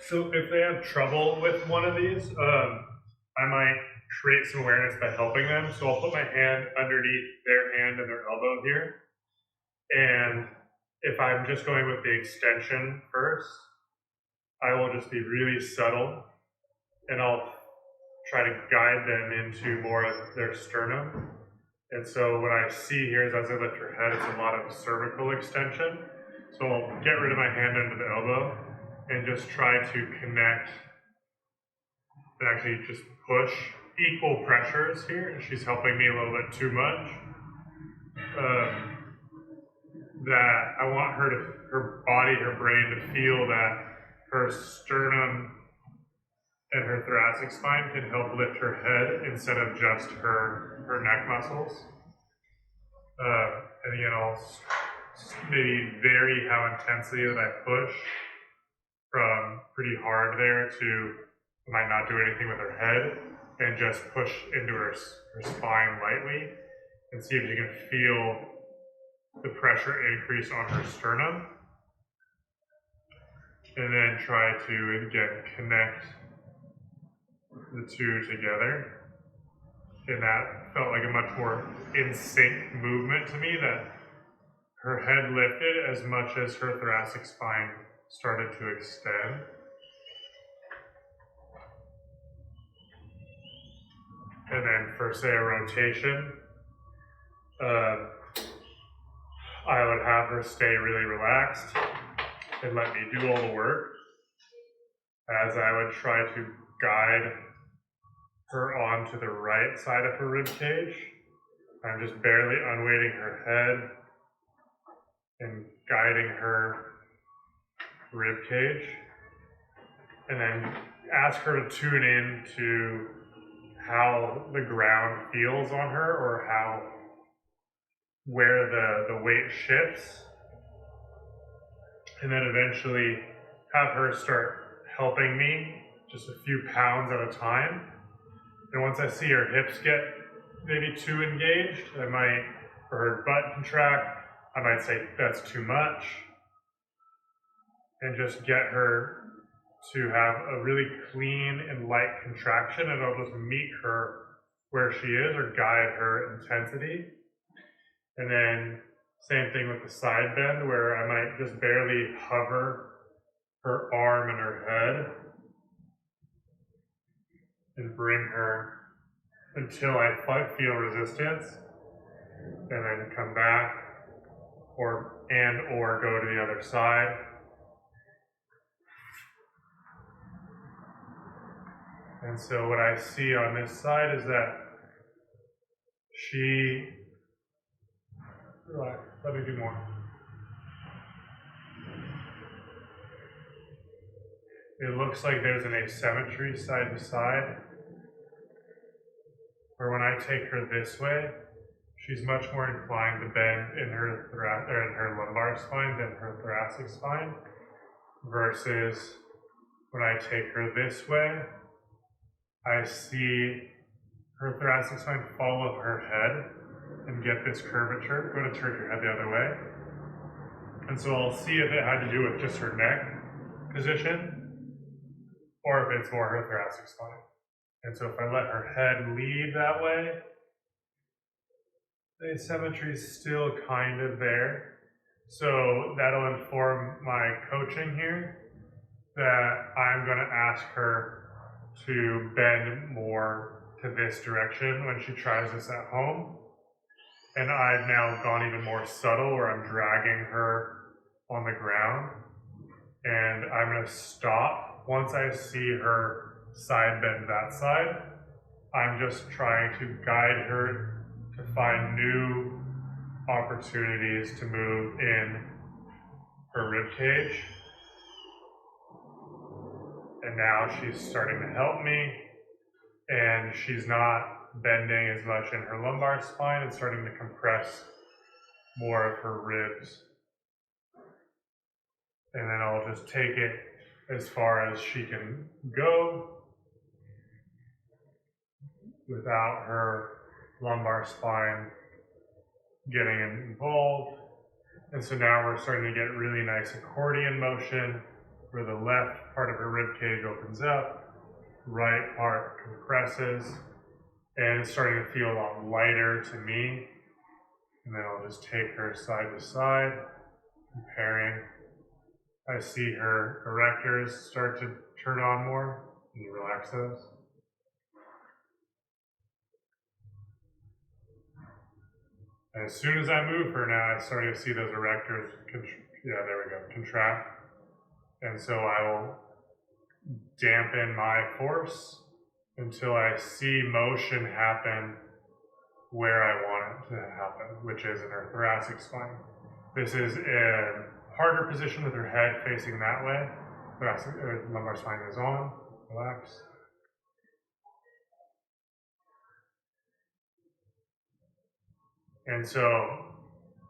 So if they have trouble with one of these, I might create some awareness by helping them. So I'll put my hand underneath their hand and their elbow here. And if I'm just going with the extension first, I will just be really subtle and I'll try to guide them into more of their sternum. And so what I see here is as I lift her head, it's a lot of cervical extension. So I'll get rid of my hand under the elbow and just try to connect and actually just push equal pressures here. She's helping me a little bit too much. That I want her body, her brain to feel that her sternum and her thoracic spine can help lift her head instead of just her neck muscles. And again, I'll maybe vary how intensely that I push from pretty hard there to I might not do anything with her head and just push into her spine lightly and see if you can feel the pressure increase on her sternum. And then try to, again, connect the two together. And that felt like a much more in sync movement to me, that her head lifted as much as her thoracic spine started to extend. And then for, say, a rotation, I would have her stay really relaxed and let me do all the work as I would try to guide her onto the right side of her rib cage. I'm just barely unweighting her head and guiding her rib cage, and then ask her to tune in to how the ground feels on her, or where the weight shifts, and then eventually have her start helping me just a few pounds at a time. And once I see her hips get maybe too engaged, I might, or her butt contract, I might say that's too much, and just get her to have a really clean and light contraction, and I'll just meet her where she is or guide her intensity. And then same thing with the side bend, where I might just barely hover her arm and her head and bring her until I feel resistance, and then come back or go to the other side. And so what I see on this side is that let me do more. It looks like there's an asymmetry side to side, where when I take her this way, she's much more inclined to bend in her lumbar spine than her thoracic spine, versus when I take her this way, I see her thoracic spine follow her head and get this curvature. Go to turn your head the other way. And so I'll see if it had to do with just her neck position, or if it's more her thoracic spine. And so if I let her head lead that way, the asymmetry is still kind of there. So that'll inform my coaching here, that I'm going to ask her to bend more to this direction when she tries this at home. And I've now gone even more subtle, where I'm dragging her on the ground. And I'm going to stop once I see her side bend that side. I'm just trying to guide her to find new opportunities to move in her rib cage. And now she's starting to help me, and she's not bending as much in her lumbar spine and starting to compress more of her ribs. And then I'll just take it as far as she can go without her lumbar spine getting involved. And so now we're starting to get really nice accordion motion where the left part of her rib cage opens up, right part compresses, and it's starting to feel a lot lighter to me. And then I'll just take her side to side, comparing. I see her erectors start to turn on more. Can you relax those? And as soon as I move her now, I start to see those erectors, contract. And so I will dampen my force until I see motion happen where I want it to happen, which is in her thoracic spine. This is a harder position with her head facing that way. Thoracic, lumbar spine is on, relax. And so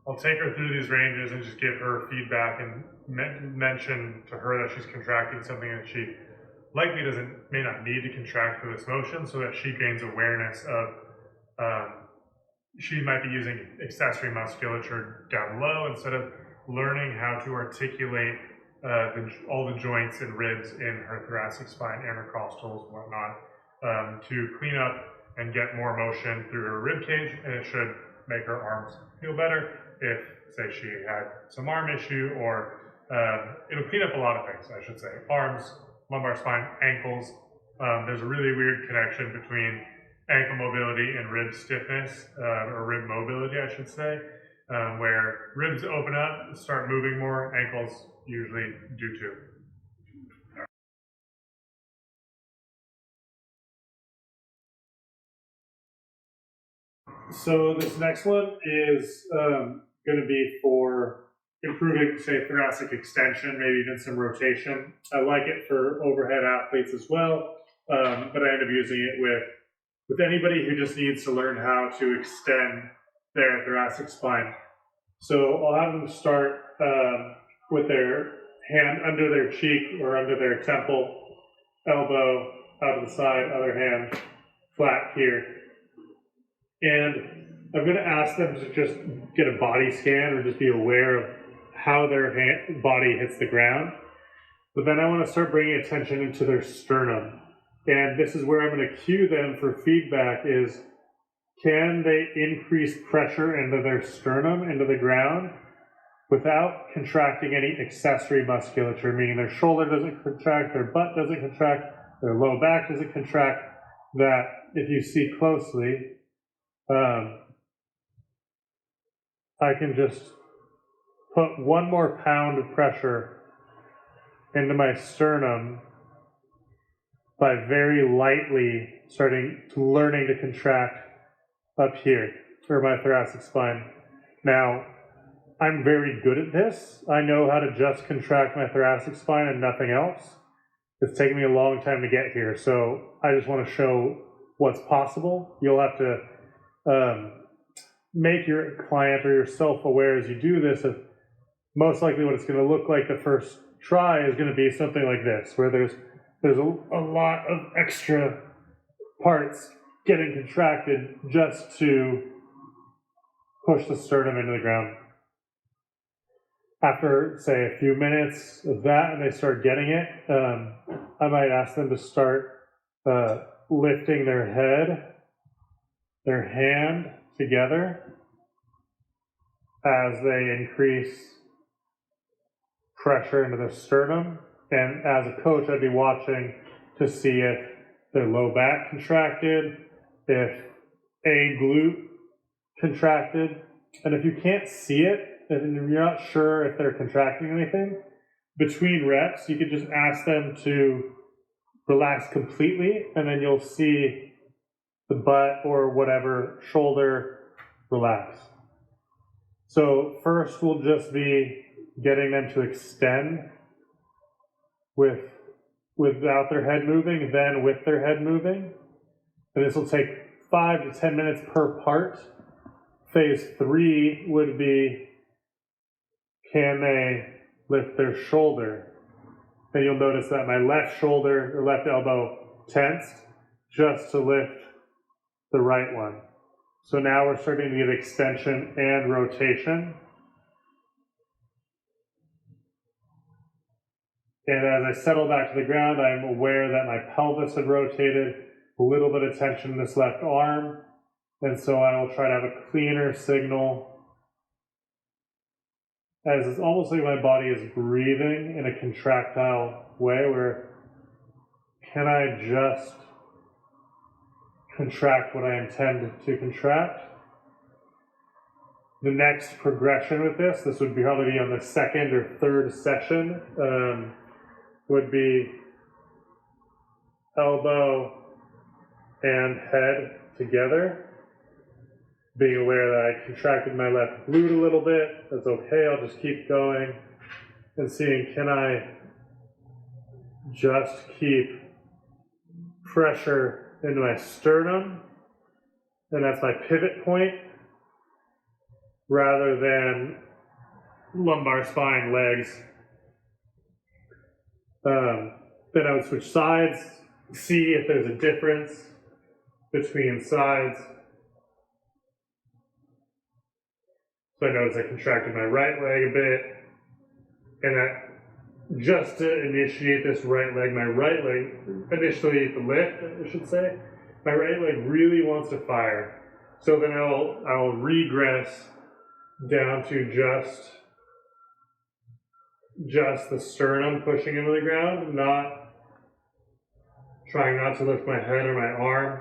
I'll take her through these ranges and just give her feedback and mention to her that she's contracting something that she likely may not need to contract for this motion, so that she gains awareness of she might be using accessory musculature down low instead of learning how to articulate all the joints and ribs in her thoracic spine, intercostals, and whatnot, to clean up and get more motion through her rib cage, and it should make her arms feel better. If, say, she had some arm issue, or it'll clean up a lot of things, I should say. Arms, lumbar spine, ankles. There's a really weird connection between ankle mobility and rib stiffness, or rib mobility, I should say, where ribs open up, start moving more, ankles usually do too. So this next one is going to be for improving, say, thoracic extension, maybe even some rotation. I like it for overhead athletes as well, but I end up using it with anybody who just needs to learn how to extend their thoracic spine. So I'll have them start with their hand under their cheek or under their temple, elbow out to the side, other hand flat here. And I'm going to ask them to just get a body scan or just be aware of how their body hits the ground. But then I want to start bringing attention into their sternum. And this is where I'm going to cue them for feedback is, can they increase pressure into their sternum, into the ground, without contracting any accessory musculature, meaning their shoulder doesn't contract, their butt doesn't contract, their low back doesn't contract, that if you see closely, I can just put one more pound of pressure into my sternum by very lightly learning to contract up here for my thoracic spine. Now, I'm very good at this. I know how to just contract my thoracic spine and nothing else. It's taken me a long time to get here, so I just want to show what's possible. You'll have to make your client or yourself aware as you do this of most likely what it's going to look like the first try is going to be something like this, where there's a lot of extra parts getting contracted just to push the sternum into the ground. After, say, a few minutes of that and they start getting it, I might ask them to start lifting their head, their hand together as they increase pressure into the sternum. And as a coach, I'd be watching to see if their low back contracted, if a glute contracted. And if you can't see it, and you're not sure if they're contracting anything, between reps, you could just ask them to relax completely, and then you'll see the butt or whatever shoulder relax. So first we'll just be getting them to extend without their head moving, then with their head moving. And this will take 5 to 10 minutes per part. Phase 3 would be, can they lift their shoulder? And you'll notice that my left shoulder or left elbow tensed just to lift the right one. So now we're starting to get extension and rotation. And as I settle back to the ground, I'm aware that my pelvis had rotated, a little bit of tension in this left arm. And so I will try to have a cleaner signal, as it's almost like my body is breathing in a contractile way, where can I just contract what I intend to contract? The next progression with this would probably be on the second or third session, would be elbow and head together. Being aware that I contracted my left glute a little bit, that's okay, I'll just keep going. And seeing, can I just keep pressure into my sternum, and that's my pivot point, rather than lumbar spine, legs. Then I would switch sides, see if there's a difference between sides. So I notice I contracted my right leg a bit, and that just to initiate this right leg, my right leg, initially the lift, I should say, my right leg really wants to fire. So then I'll regress down to just the sternum pushing into the ground, trying not to lift my head or my arm.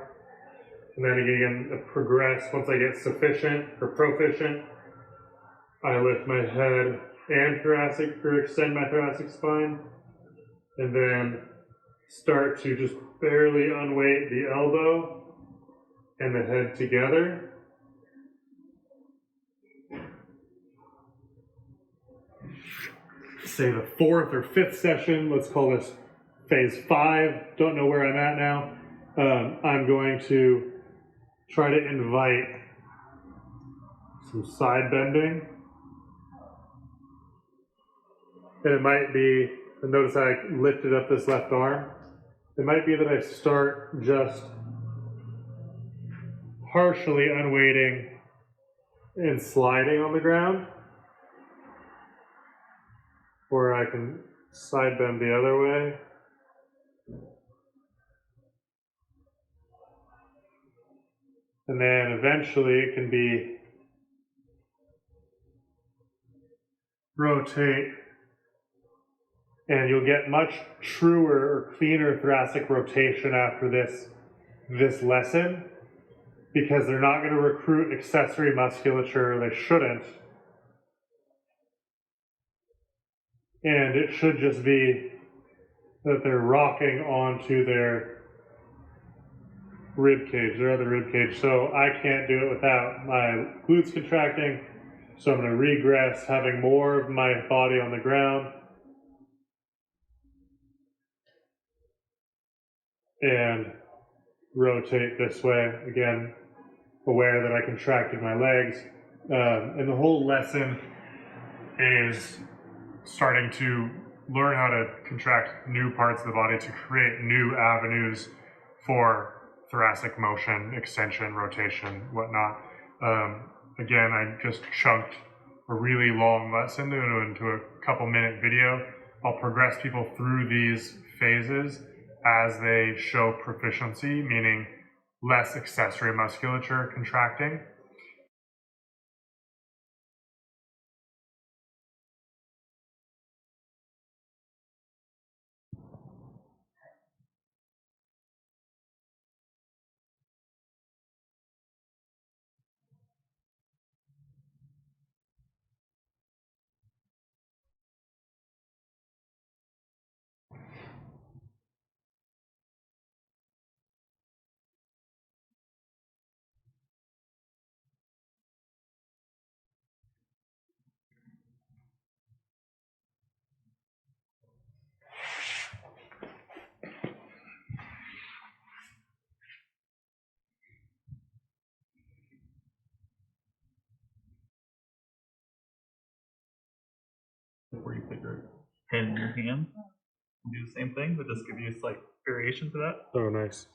And then again, progress once I get sufficient or proficient. I lift my head and extend my thoracic spine, and then start to just barely unweight the elbow and the head together. Say the fourth or fifth session, let's call this phase 5, don't know where I'm at now. I'm going to try to invite some side bending. And it might be, notice I lifted up this left arm. It might be that I start just partially unweighting and sliding on the ground. Or I can side bend the other way. And then eventually it can be rotate. And you'll get much truer or cleaner thoracic rotation after this lesson, because they're not going to recruit accessory musculature, they shouldn't. And it should just be that they're rocking onto their rib cage, their other rib cage. So I can't do it without my glutes contracting. So I'm going to regress, having more of my body on the ground. And rotate this way, again, aware that I contracted my legs. And the whole lesson is starting to learn how to contract new parts of the body to create new avenues for thoracic motion, extension, rotation, whatnot. Again, I just chunked a really long lesson into a couple-minute video. I'll progress people through these phases as they show proficiency, meaning less accessory musculature contracting. Where you put your head in your hand, do the same thing, but just give you a slight variation to that. Oh, nice.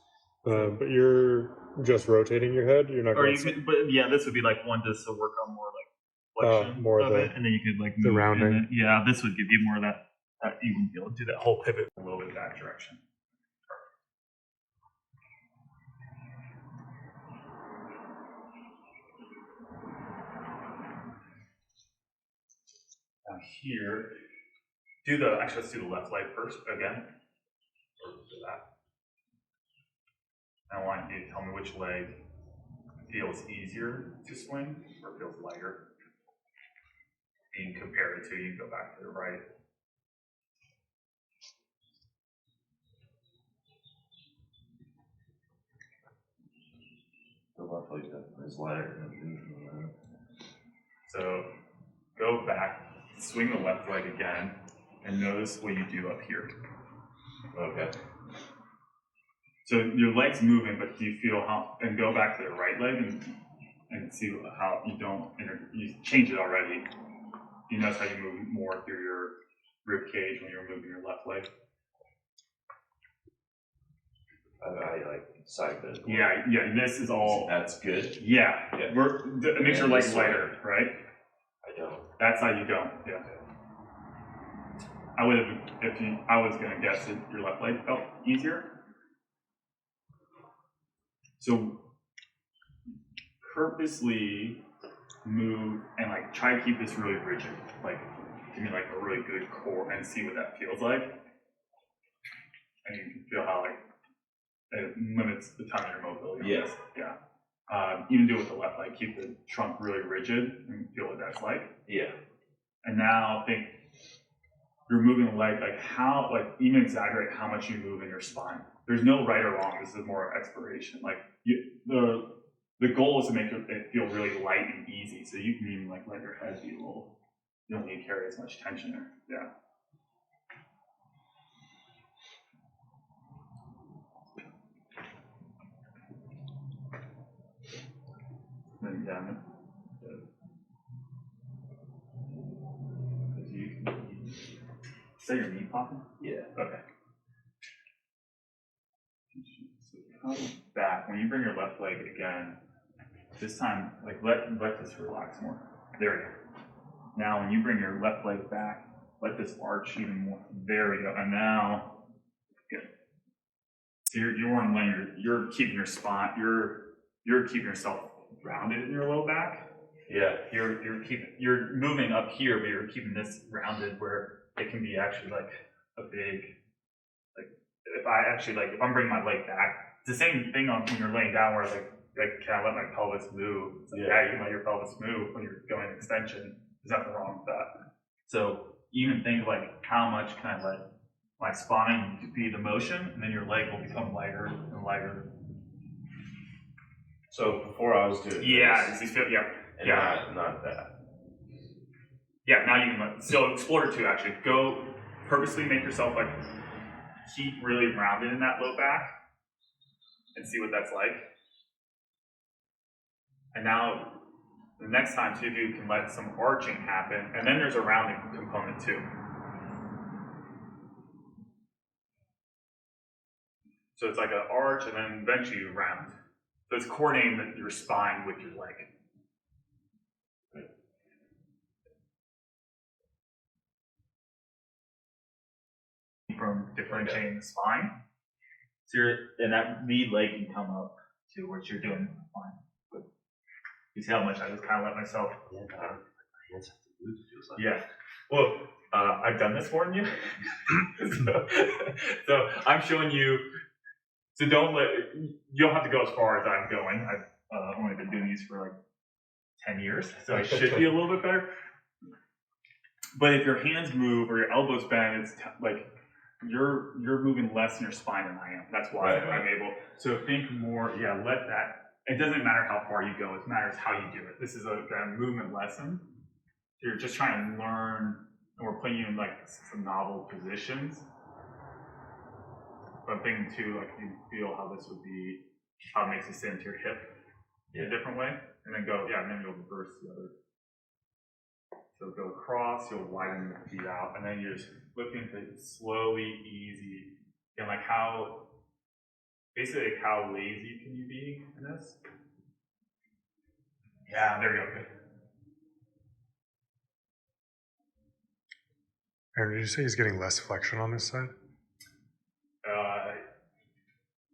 But you're just rotating your head. You're not. Or you could, but yeah, this would be like one just to work on more like flexion more of the, it, and then you could like the move rounding. in it. Yeah, this would give you more of that you wouldn't be able to do that whole pivot a little bit that direction. Now here, actually let's do the left leg first again. Or do that. I want you to tell me which leg feels easier to swing or feels lighter. You can compare it to, you can go back to the right. The left leg is lighter. So go back, swing the left leg again, and notice what you do up here. Okay. So your leg's moving, but do you feel how, and go back to the right leg and see how you don't, you change it already. You notice how you move more through your rib cage when you're moving your left leg? I like side bend. Yeah, this is all. That's good. Yeah, Yeah. It makes your legs lighter, right? I don't. That's how you don't, yeah. I would have, I was gonna guess that your left leg felt easier. So purposely move and like try to keep this really rigid. Like give me like a really good core and see what that feels like. And you can feel how like it limits the time of your mobility. Yes. Yeah. Even do it with the left leg, keep the trunk really rigid and feel what that's like. Yeah. And now think you're moving the leg, like how, like even exaggerate how much you move in your spine. There's no right or wrong, this is more exploration. Like the goal is to make it feel really light and easy. So you can even like let your head be a little, you don't need to carry as much tension there, yeah. Then down. Is that your knee popping? Yeah. Okay. So come back. When you bring your left leg again, this time, like let this relax more. There we go. Now when you bring your left leg back, let this arch even more. There we go. And now, good. So you're keeping your spine. You're keeping yourself rounded in your low back. Yeah. You're moving up here, but you're keeping this rounded where it can be actually like a big, like if I'm bringing my leg back, it's the same thing on when you're laying down where like can I let my pelvis move? It's like, yeah, you can let your pelvis move when you're going extension. There's nothing wrong with that. So even think like how much can I let my spine be the motion, and then your leg will become lighter and lighter. So before I was doing this, and not that. Yeah, now you can so explore it too actually. Go purposely make yourself like keep really rounded in that low back and see what that's like. And now the next time see if you can let some arching happen, and then there's a rounding component too. So it's like an arch and then eventually you round. So it's coordinating your spine with your leg. From differentiating the spine. So and that lead leg can come up to what you're doing fine. But you see how much I just kind of let myself. Yeah, my hands have to move, it feels like. Yeah. Well, I've done this more than you. so I'm showing you. So you don't have to go as far as I'm going. I've only been doing these for like 10 years, so I should be a little bit better. But if your hands move or your elbows bend, it's like you're moving less in your spine than I am. That's why I'm able. So think more. Yeah, let that. It doesn't matter how far you go. It matters how you do it. This is a kind of movement lesson. You're just trying to learn, and we're putting you in like some novel positions. But I'm thinking too, like you feel how this would be, how it makes you sit into your hip in a different way, and then go, and then you'll reverse the other. So go across, you'll widen the feet out, and then you're just lifting it slowly, easy, and like basically how lazy can you be in this? Yeah, there we go, good. Aaron, did you say he's getting less flexion on this side?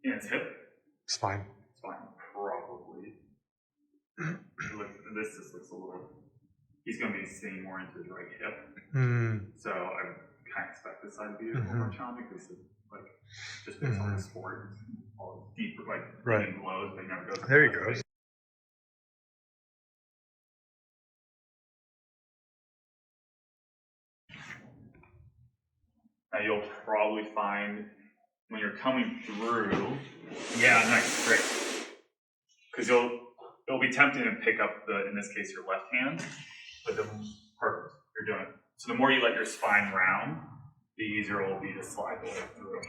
And his hip. Spine. Spine, probably. This just looks a little. He's going to be sitting more into his right hip. So I kind of expect this side to be a little more challenging because, like, just based on the sport, all deep, like, right. Blows, but he never goes. There he goes. Now you'll probably find when you're coming through, yeah, nice, great. Because it'll be tempting to pick up in this case, your left hand, but perfect, you're doing it. So the more you let your spine round, the easier it will be to slide the way through.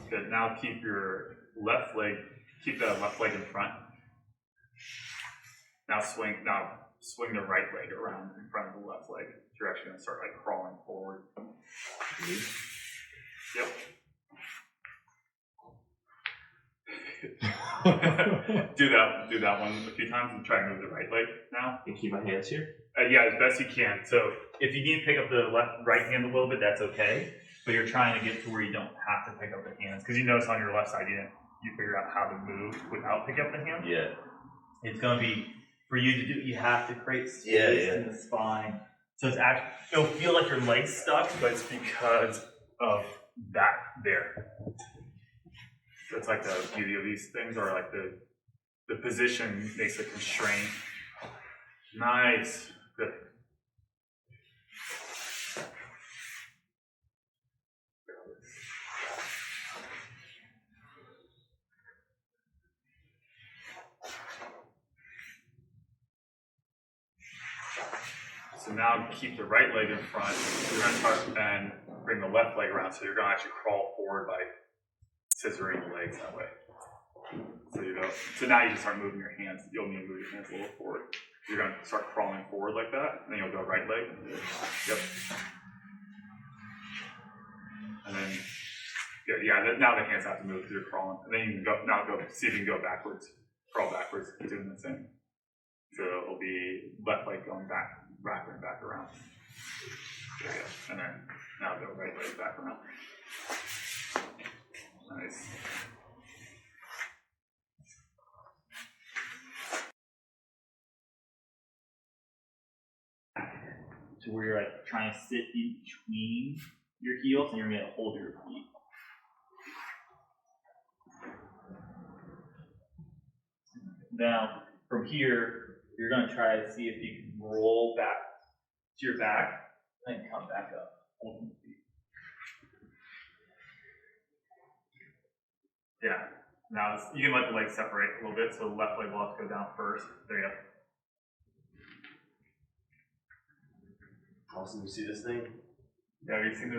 Good, now keep your left leg, keep that left leg in front. Now swing the right leg around in front of the left leg. You're actually going to start like crawling forward. Yep. do that one a few times and try and move the right leg now. And keep my hands here? Yeah, as best you can. So if you need to pick up the right hand a little bit, that's okay. But you're trying to get to where you don't have to pick up the hands. Because you notice on your left side, you figure out how to move without picking up the hands. Yeah. It's going to be, for you to do, you have to create space in the spine. So it's actually, it'll feel like your leg's stuck, but it's because of that there. That's like the beauty of these things, or like the position makes a constraint. Nice, good. So now keep the right leg in front. You're going to start and bring the left leg around, so you're going to actually crawl forward by scissoring the legs that way. So you go. So now you just start moving your hands. You'll need to move your hands a little forward. You're going to start crawling forward like that, and then you'll go right leg. Yep. And then, now the hands have to move because you're crawling. And then you can go, see if you can go backwards. Crawl backwards, doing the same. So it'll be left leg going back around. There you go. And then now go right leg back around. Nice. To where you're like trying to sit in between your heels and you're going to hold your feet. Now, from here, you're going to try to see if you can roll back to your back and then come back up, holding the feet. Yeah. Now, you can let the legs separate a little bit, so the left leg will have to go down first. There you go. Awesome, you see this thing? Yeah, have you seen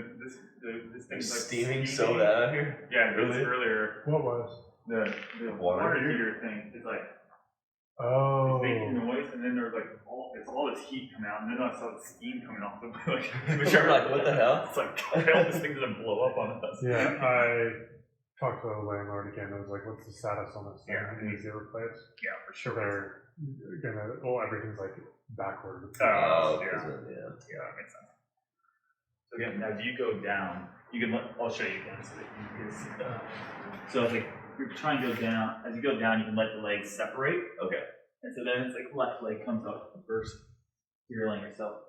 this thing's like steaming so bad out here? Yeah, really? Earlier. What was? The water heater thing is like, oh, it's making noise, and then there's like all this heat coming out, and then I saw the steam coming off the like. You're like, what the hell? It's like, I hope this thing doesn't blow up on us. Yeah, I talked to the landlord again. I was like, "What's the status on this thing? Yeah. It needs to be replaced." Yeah, for sure. They're gonna. Well, everything's like backward. Oh, yeah, that makes sense. So again, as you go down, you can. I'll show you again so that you can see. So it's like you're trying to go down. As you go down, you can let the legs separate. Okay. And so then it's like left leg comes up first. You're letting yourself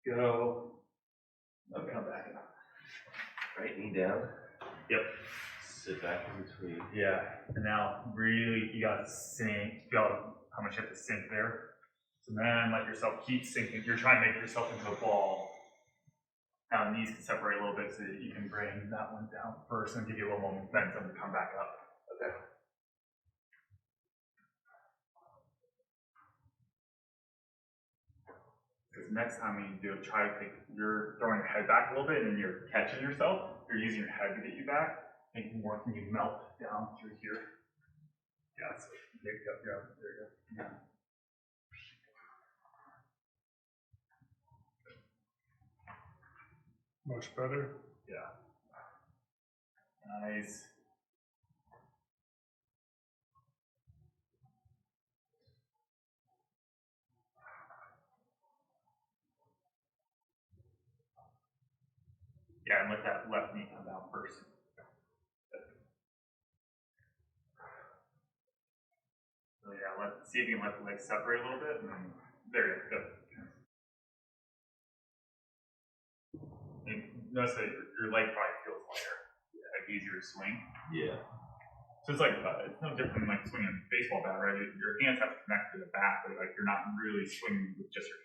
go. Okay. Come back up. Right knee down. Yep. Sit back in between. Yeah. And now really you got to sink. You got how much you have to sink there. So then let yourself keep sinking. You're trying to make yourself into a ball. Now knees can separate a little bit so that you can bring that one down first and give you a little more momentum to come back up. Okay. Because next time when you do it, try to think you're throwing your head back a little bit and then you're catching yourself. You're using your head to get you back. Think more, can you melt down through here? Yeah, so there you go. There you go. Yeah. Much better. Yeah. Nice. Yeah, and let that left knee come down first. So yeah, see if you can let the legs separate a little bit, and then there you go. And notice that your leg probably feels lighter, like easier to swing. Yeah. So it's like it's no different than like swinging a baseball bat, right? Your hands have to connect to the bat, but like you're not really swinging with just your